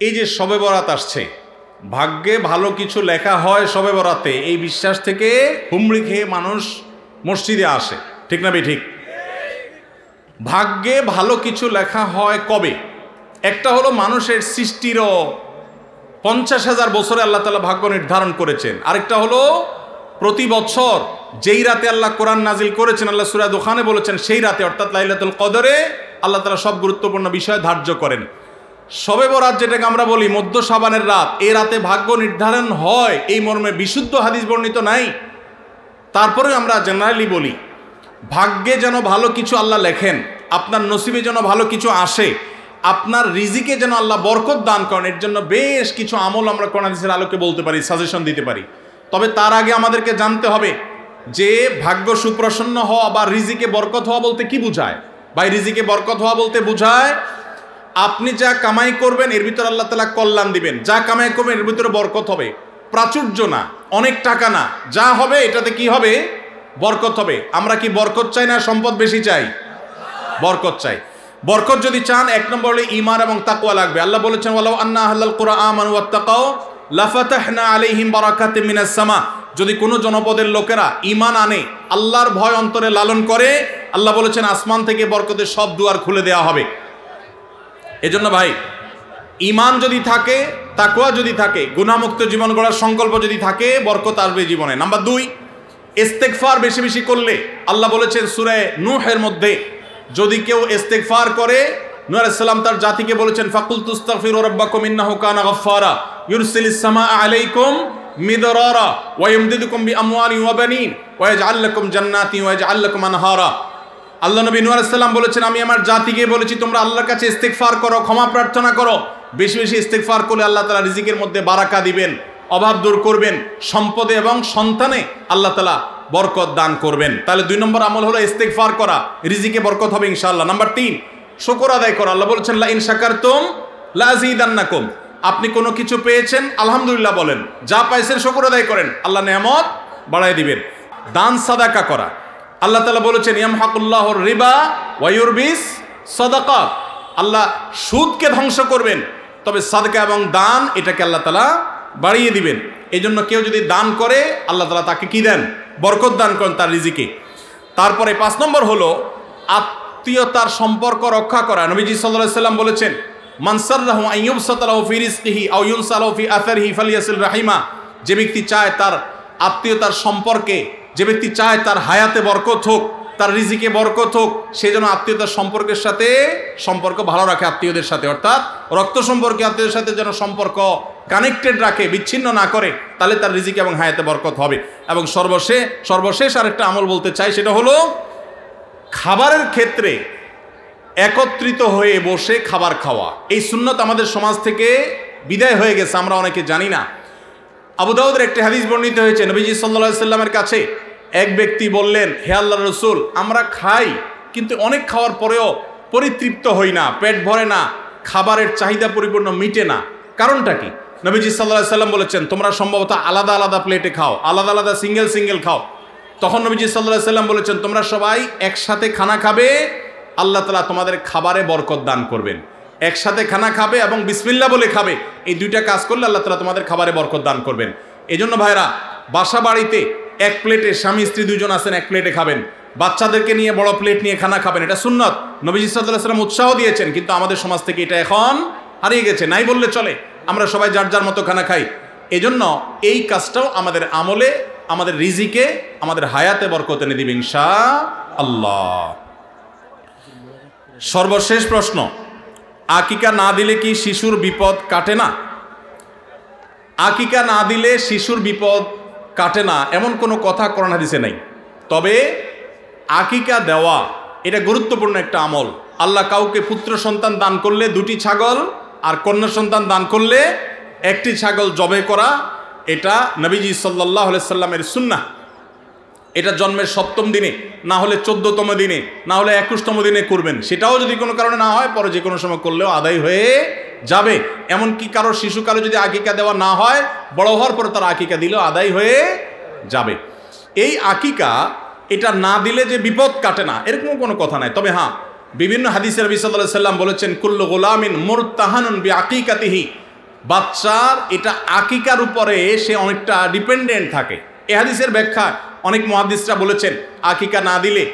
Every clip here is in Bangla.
এই যে শবে বরাত আসছে, ভাগ্যে ভালো কিছু লেখা হয় শবে বরাতে, এই বিশ্বাস থেকে হুমড়ি খেয়ে মানুষ মসজিদে আসে, ঠিক না ঠিক? ভাগ্যে ভালো কিছু লেখা হয় কবে? একটা হলো মানুষের সৃষ্টিরও 50,000 বছরে আল্লাহ তাআলা ভাগ্য নির্ধারণ করেছেন। আরেকটা হলো প্রতি বছর যেই রাতে আল্লাহ কোরআন নাজিল করেছেন, আল্লাহ সূরা দুখানে বলেছেন, সেই রাতে অর্থাৎ লাইলাতুল কদরে আল্লাহ তাআলা সব গুরুত্বপূর্ণ বিষয় ধার্য করেন। শবে বরাত যেটাকে আমরা বলি মধ্য শাবানের রাত, এই রাতে ভাগ্য নির্ধারণ হয় এই মর্মে বিশুদ্ধ হাদিস বর্ণিত নাই। তারপরে আমরা জেনারেলি বলি ভাগ্যে যেন ভালো কিছু আল্লাহ লেখেন, আপনার নসিবে যেন ভালো কিছু আসে, আপনার রিজিকে যেন আল্লাহ বরকত দান করেন, এর জন্য বেশ কিছু আমল আমরা কোরআন হাদিসের আলোকে বলতে পারি, সাজেশন দিতে পারি। তবে তার আগে আমাদেরকে জানতে হবে যে ভাগ্য সুপ্রসন্ন হওয়া বা রিজিকে বরকত হওয়া বলতে কি বোঝায়। ভাই, রিজিকে বরকত হওয়া বলতে বোঝায় আপনি যা কামাই করবেন এর ভিতরে আল্লাহ তাআলা কল্যাণ দিবেন, যা কামাই করবেন এর ভিতরে বরকত হবে। প্রাচুর্য না, অনেক টাকা না, যা হবে এটাতে কি হবে? বরকত হবে। আমরা কি বরকত চাই না সম্পদ বেশি চাই? বরকত চাই। বরকত যদি চান, এক নম্বর হলো ঈমান এবং তাকওয়া লাগবে। আল্লাহ বলেছেন ওয়ালাউ আন্না আহলাল কুরআ আমানু ওয়াত্তাকাও লাফাতাহনা আলাইহিম বারাকাতিম মিনাস সামা। যদি কোনো জনপদের লোকেরা ঈমান আনে, আল্লাহর ভয় অন্তরে লালন করে, আল্লাহ বলেছেন আসমান থেকে বরকতের সব দুয়ার খুলে দেওয়া হবে। এজন্য ভাই, ঈমান যদি থাকে, তাকওয়া যদি থাকে, গুনাহমুক্ত জীবন গড়ার সংকল্প যদি থাকে, বরকত আসবে জীবনে। নাম্বার 2, ইস্তেগফার বেশি বেশি করলে, আল্লাহ বলেছেন সূরা নূহের মধ্যে, যদি কেউ ইস্তেগফার করে, নূহ আলাইহিস সালাম তার জাতিকে বলেছেন ফাকুলতু আস্তাগফিরু রাব্বাকুম ইন্নাহু কানা গাফফারা ইউরসিলিস সামাআ আলাইকুম মিদরারা ওয়া ইমদিদুকুম বিআমওয়ালিন ওয়া বানিন ওয়া ইয়াজআল লাকুম জান্নাতিন ওয়া ইয়াজআল লাকুম আনহারা। আল্লাহ নবী নূহ আলাইহিস সালাম বলেছেন, আমি আমার জাতিকে বলেছি তোমরা আল্লাহর কাছে ইস্তেগফার করো, ক্ষমা প্রার্থনা করো। বেশি বেশি ইস্তেগফার করলে আল্লাহ তাআলা রিজিকের মধ্যে বারাকা দিবেন, অভাব দূর করবেন, সম্পদে এবং সন্তানে আল্লাহ তাআলা বরকত দান করবেন। তাহলে 2 নম্বর আমল হলো ইস্তেগফার করা, রিজিকে বরকত হবে ইনশাআল্লাহ। নাম্বার 3, শুকর আদায় করা। আল্লাহ বলেছেন লা ইন শাকারতুম লা আযীদান্নাকুম। আপনি কোনো কিছু পেয়েছেন, আলহামদুলিল্লাহ বলেন, যা পাইছেন শুকর আদায় করেন, আল্লাহ নেয়ামত বাড়ায় দিবেন। দান সাদাকা করা। আল্লাহ তাআলা বলেছেন ইয়ামহাকুল্লাহুর রিবা ওয়া ইউরবিস সাদাকাত। আল্লাহ সুদকে ধ্বংস করবেন, তবে সাদকা এবং দান এটাকে আল্লাহ তাআলা বাড়িয়ে দিবেন। এই জন্য কেউ যদি দান করে, আল্লাহ তাআলা তাকে কি দেন? বরকত দান করেন তার রিজিকে। তারপরে 5 নম্বর হলো আত্মীয়তার সম্পর্ক রক্ষা করা। নবীজি সাল্লাল্লাহু আলাইহি সাল্লাম বলেছেন মান সাররাহু আন ইউবসাতা লাহু ফি রিজকিহি আও ইউনসালাহু ফি আথারিহি ফালিয়াসিল রাহিমা। যে ব্যক্তি চায় তার আত্মীয়তার সম্পর্কে, যে ব্যক্তি চায় তার হায়াতে বরকত হোক, তার রিজিকে বরকত হোক, সেই জন্য আত্মীয়তার সম্পর্কের সাথে সম্পর্ক ভালো রাখে, আত্মীয়দের সাথে, অর্থাৎ রক্ত সম্পর্কে আত্মীয়দের সাথে যেন সম্পর্ক কানেক্টেড রাখে, বিচ্ছিন্ন না করে, তাহলে তার রিজিকে এবং হায়াতে বরকত হবে। এবং সর্বশেষ আরেকটা আমল বলতে চাই, সেটা হলো খাবারের ক্ষেত্রে একত্রিত হয়ে বসে খাবার খাওয়া। এই সুন্নত আমাদের সমাজ থেকে বিদায় হয়ে গেছে, আমরা অনেকে জানি না। আবু দাউদের একটি হাদিস বর্ণিত হয়েছে, নবীজি সাল্লাল্লাহু আলাইহি সাল্লামের কাছে এক ব্যক্তি বললেন, হে আল্লাহর রাসূল, আমরা খাই কিন্তু অনেক খাওয়ার পরেও পরিতৃপ্ত হই না, পেট ভরে না, খাবারের চাহিদা পরিপূর্ণ মিটে না, কারণটা কি? নবীজি সাল্লাল্লাহু আলাইহি সাল্লাম বলেছেন তোমরা সম্ভবত আলাদা আলাদা প্লেটে খাও, আলাদা আলাদা সিঙ্গেল খাও। তখন নবীজি সাল্লাল্লাহু আলাইহি সাল্লাম বলেছেন তোমরা সবাই একসাথে খানা খাবে, আল্লাহ তাআলা তোমাদের খাবারে বরকত দান করবেন। একসাথে খানা খাবে এবং বিসমিল্লাহ বলে খাবে, এই 2টা কাজ করলে আল্লাহ তাআলা তোমাদের খাবারে বরকত দান করবেন। এজন্য ভাইরা, বাসা বাড়িতে এক প্লেটে স্বামী স্ত্রী 2জন আছেন, এক প্লেটে খাবেন। বাচ্চাদেরকে নিয়ে বড় প্লেট নিয়ে খানা খাবেন, এটা সুন্নত। নবীজি সাল্লাল্লাহু আলাইহি সাল্লাম উৎসাহ দিয়েছেন, কিন্তু আমাদের সমাজ থেকে এটা এখন হারিয়ে গেছে, নাই বললে চলে। আমরা সবাই যার যার মতো খানা খাই। এজন্য এই কাজটাও আমাদের আমলে, আমাদের রিজিকে, আমাদের হায়াতে বরকত এনে দিবে ইনশাআল্লাহ। সর্বশেষ প্রশ্ন, আকিকা না দিলে কি শিশুর বিপদ কাটে না? আকিকা না দিলে শিশুর বিপদ কাটে না এমন কোনো কথা কোরআন হাদিসে নাই। তবে আকিকা দেওয়া এটা গুরুত্বপূর্ণ একটা আমল। আল্লাহ কাউকে পুত্র সন্তান দান করলে 2টি ছাগল, আর কন্যা সন্তান দান করলে 1টি ছাগল জবে করা, এটা নবীজি সাল্লাল্লাহু আলাইহি সাল্লামের সুন্নাহ। এটা জন্মের 7ম দিনে, না হলে 14তম দিনে, না হলে 21তম দিনে করবেন। সেটাও যদি কোনো কারণে না হয়, পরে যে কোনো সময় করলেও আদায় হয়ে যাবে। এমনকি কারো শিশুকালে যদি আকিকা দেওয়া না হয়, বড় হওয়ার পর তার আকিকা দিলেও আদায় হয়ে যাবে। এই আকিকা এটা না দিলে যে বিপদ কাটে না এরকম কোনো কথা নাই। তবে হ্যাঁ, বিভিন্ন হাদিসে নবী সাল্লাল্লাহু আলাইহি সাল্লাম বলেছেন কুল্লু গুলামিন মুরতাহানুন বিআকিকাতিহি, বাচ্চার এটা আকিকার উপরে সে অনেকটা ডিপেন্ডেন্ট থাকে। এ হাদিসের ব্যাখ্যা অনেক মুহাদ্দিসরা বলেছেন আকিকা না দিলে,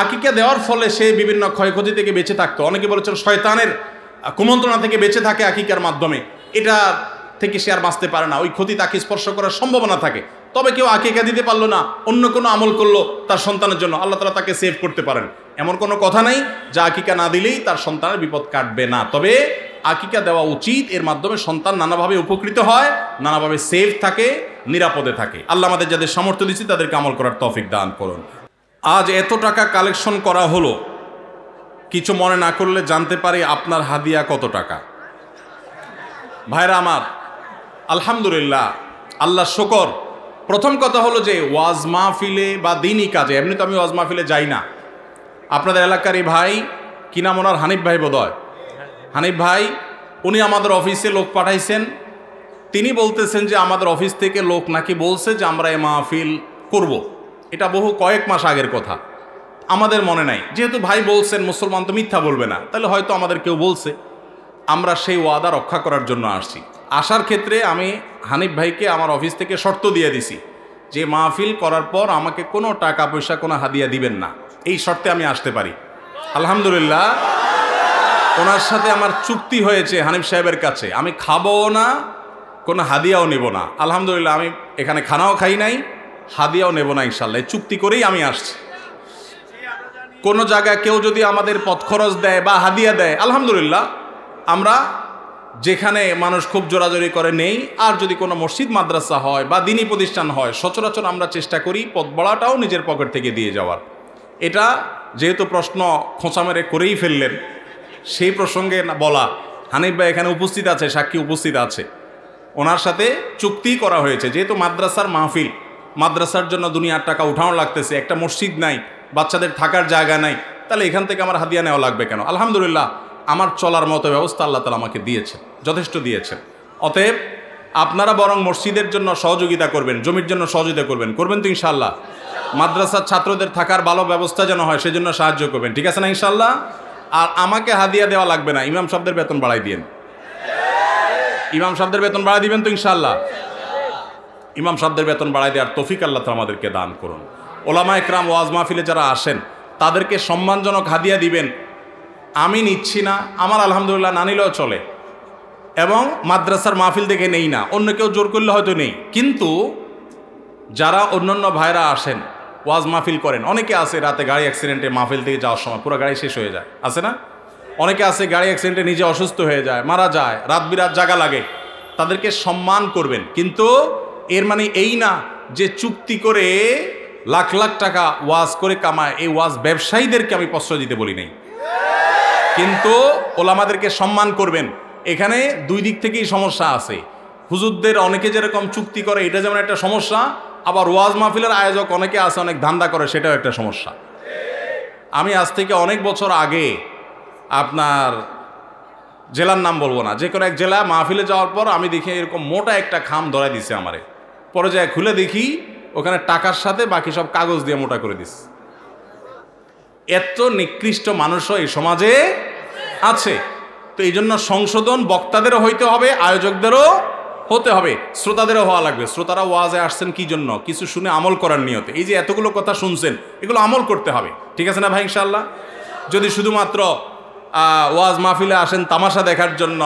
আকিকা দেওয়ার ফলে সে বিভিন্ন ক্ষয়ক্ষতি থেকে বেঁচে থাকতো। অনেকে বলেছেন শয়তানের কুমন্ত্রণা থেকে বেঁচে থাকে আকিকার মাধ্যমে, এটা থেকে সে আর বাঁচতে পারে না, ওই ক্ষতি তাকে স্পর্শ করার সম্ভাবনা থাকে। তবে কেউ আকিকা দিতে পারলো না, অন্য কোনো আমল করলো তার সন্তানের জন্য, আল্লাহ তাআলা তাকে সেভ করতে পারেন। এমন কোনো কথা নাই যে আকিকা না দিলেই তার সন্তানের বিপদ কাটবে না। তবে আকিকা দেওয়া উচিত, এর মাধ্যমে সন্তান নানাভাবে উপকৃত হয়, নানাভাবে সেভ থাকে, নিরাপদে থাকে। আল্লাহ আমাদের যাদের সামর্থ্য দিচ্ছে তাদেরকে আমল করার তৌফিক দান করুন। আজ এত টাকা কালেকশন করা হলো, কিছু মনে না করলে জানতে পারি আপনার হাদিয়া কত টাকা? ভাইরা আমার, আলহামদুলিল্লাহ, আল্লাহ শুকর। প্রথম কথা হলো যে ওয়াজ মাহফিলে বা দিনই কাজে, এমনি তো আমি ওয়াজ মাহফিলে যাই না। আপনাদের এলাকার এই ভাই, কি নাম ওনার, হানিফ ভাই বোধহয়, হানিফ ভাই, উনি আমাদের অফিসে লোক পাঠাইছেন। তিনি বলতেছেন যে আমাদের অফিস থেকে লোক নাকি বলছে যে আমরা এই মাহফিল করব। এটা বহু কয়েক মাস আগের কথা, আমাদের মনে নাই। যেহেতু ভাই বলছেন, মুসলমান তো মিথ্যা বলবে না, তাহলে হয়তো আমাদের কেউ বলছে। আমরা সেই ওয়াদা রক্ষা করার জন্য আসছি। আসার ক্ষেত্রে আমি হানিফ ভাইকে আমার অফিস থেকে শর্ত দিয়ে দিছি যে মাহফিল করার পর আমাকে কোনো টাকা পয়সা, কোনো হাদিয়া দিবেন না, এই শর্তে আমি আসতে পারি। আলহামদুলিল্লাহ, ওনার সাথে আমার চুক্তি হয়েছে হানিফ সাহেবের কাছে, আমি খাবো না, কোনো হাদিয়াও নেব না। আলহামদুলিল্লাহ, আমি এখানে খানাও খাই নাই, হাদিয়াও নেব না ইনশাল্লাহ। এই চুক্তি করেই আমি আসছি। কোনো জায়গায় কেউ যদি আমাদের পথ খরচ দেয় বা হাদিয়া দেয়, আলহামদুলিল্লাহ, আমরা যেখানে মানুষ খুব জোরাজোরি করে নেই। আর যদি কোনো মসজিদ মাদ্রাসা হয় বা দিনী প্রতিষ্ঠান হয়, সচরাচর আমরা চেষ্টা করি পথ বড়াটাও নিজের পকেট থেকে দিয়ে যাওয়ার। এটা যেহেতু প্রশ্ন খোঁচা মেরে করেই ফেললেন, সেই প্রসঙ্গে বলা, হানিফ ভাই এখানে উপস্থিত আছে, সাক্ষী উপস্থিত আছে, ওনার সাথে চুক্তি করা হয়েছে। যেহেতু মাদ্রাসার মাহফিল, মাদ্রাসার জন্য দুনিয়ার টাকা উঠানো লাগতেছে, একটা মসজিদ নাই, বাচ্চাদের থাকার জায়গা নাই, তাহলে এখান থেকে আমার হাদিয়া নেওয়া লাগবে কেন? আলহামদুলিল্লাহ, আমার চলার মতো ব্যবস্থা আল্লাহ তাআলা আমাকে দিয়েছেন, যথেষ্ট দিয়েছেন। অতএব আপনারা বরং মসজিদের জন্য সহযোগিতা করবেন, জমির জন্য সহযোগিতা করবেন, করবেন তো ইনশাআল্লাহ? মাদ্রাসার ছাত্রদের থাকার ভালো ব্যবস্থা যেন হয়, সেজন্য সাহায্য করবেন, ঠিক আছে না ইনশাআল্লাহ? আর আমাকে হাদিয়া দেওয়া লাগবে না, ইমাম সাহেবদের বেতন বাড়াই দিয়েন। ইমাম সাহেবদের বেতন বাড়াই দিবেন তো ইনশাআল্লাহ? ইমাম সাহেবদের বেতন বাড়াই দেওয়ার তৌফিক আল্লাহ তাআলা আমাদেরকে দান করুন। ওলামা একরাম ওয়াজ মাহফিলে যারা আসেন তাদেরকে সম্মানজনক হাদিয়া দিবেন। আমি নিচ্ছি না, আমার আলহামদুলিল্লাহ না নিলেও চলে, এবং মাদ্রাসার মাহফিল দেখে নেই না, অন্য কেউ জোর করলে হয়তো নেই। কিন্তু যারা অন্যান্য ভাইরা আসেন, ওয়াজ মাহফিল করেন, অনেকে আছে রাতে গাড়ি অ্যাক্সিডেন্টে মাহফিল থেকে যাওয়ার সময় পুরো গাড়ি শেষ হয়ে যায়, আছে না? অনেকে আছে গাড়ি অ্যাক্সিডেন্টে নিজে অসুস্থ হয়ে যায়, মারা যায়, রাত বিরাত জাগা লাগে, তাদেরকে সম্মান করবেন। কিন্তু এর মানে এই না যে চুক্তি করে লাখ লাখ টাকা ওয়াজ করে কামায়, এই ওয়াজ ব্যবসায়ীদেরকে আমি প্রশ্রয় দিতে বলি নাই। কিন্তু ওলামাদেরকে সম্মান করবেন। এখানে দুই দিক থেকেই সমস্যা আছে। হুজুরদের অনেকে যেরকম চুক্তি করে, এটা যেমন একটা সমস্যা, আবার ওয়াজ মাহফিলের আয়োজক অনেকে আছে অনেক ধান্দা করে, সেটাও একটা সমস্যা। আমি আজ থেকে অনেক বছর আগে, আপনার জেলার নাম বলবো না, যে কোনো এক জেলা মাহফিলে যাওয়ার পর আমি দেখি এরকম মোটা একটা খাম ধরাই দিছে আমারে। পরে যায় খুলে দেখি ওখানে টাকার সাথে বাকি সব কাগজ দিয়ে মোটা করে দিস। এত নিকৃষ্ট মানুষও এই সমাজে আছে। তো এই জন্য সংশোধন বক্তাদেরও হইতে হবে, আয়োজকদেরও হতে হবে, শ্রোতাদেরও হওয়া লাগবে। শ্রোতারা ওয়াজে আসছেন কি জন্য? কিছু শুনে আমল করার নিয়তে। এই যে এতগুলো কথা শুনছেন, এগুলো আমল করতে হবে, ঠিক আছে না ভাই ইনশাআল্লাহ? যদি শুধুমাত্র ওয়াজ মাহফিলে আসেন তামাশা দেখার জন্য,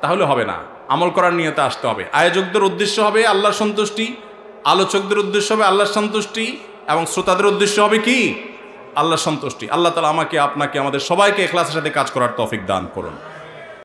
তাহলে হবে না, আমল করার নিয়তে আসতে হবে। আয়োজকদের উদ্দেশ্য হবে আল্লাহর সন্তুষ্টি, আলোচকদের উদ্দেশ্য হবে আল্লাহর সন্তুষ্টি, এবং শ্রোতাদের উদ্দেশ্য হবে কি? আল্লাহর সন্তুষ্টি। আল্লাহ তাআলা আমাকে, আপনাকে, আমাদের সবাইকে ইখলাসের সাথে কাজ করার তৌফিক দান করুন।